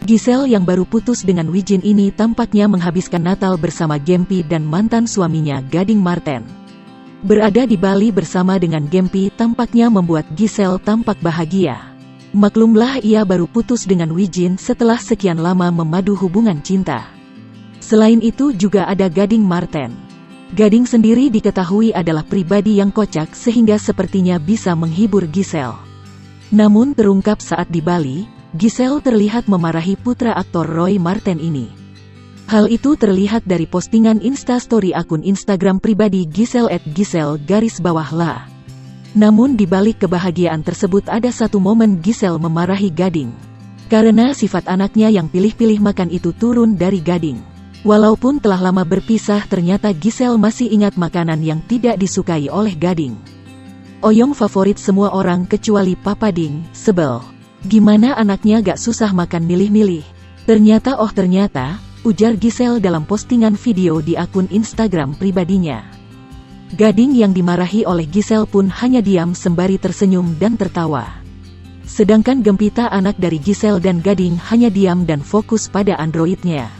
Giselle yang baru putus dengan Wijin ini tampaknya menghabiskan Natal bersama Gempi dan mantan suaminya Gading Marten. Berada di Bali bersama dengan Gempi tampaknya membuat Giselle tampak bahagia. Maklumlah ia baru putus dengan Wijin setelah sekian lama memadu hubungan cinta. Selain itu juga ada Gading Marten. Gading sendiri diketahui adalah pribadi yang kocak sehingga sepertinya bisa menghibur Giselle. Namun terungkap saat di Bali, Giselle terlihat memarahi putra aktor Roy Marten ini. Hal itu terlihat dari postingan Instastory akun Instagram pribadi Giselle @Giselle_la. Namun di balik kebahagiaan tersebut ada satu momen Giselle memarahi Gading. Karena sifat anaknya yang pilih-pilih makan itu turun dari Gading. Walaupun telah lama berpisah ternyata Giselle masih ingat makanan yang tidak disukai oleh Gading. Oyong favorit semua orang kecuali Papa Ding, sebel. Gimana anaknya gak susah makan milih-milih? Ternyata ujar Giselle dalam postingan video di akun Instagram pribadinya. Gading yang dimarahi oleh Giselle pun hanya diam sembari tersenyum dan tertawa. Sedangkan Gempita anak dari Giselle dan Gading hanya diam dan fokus pada androidnya.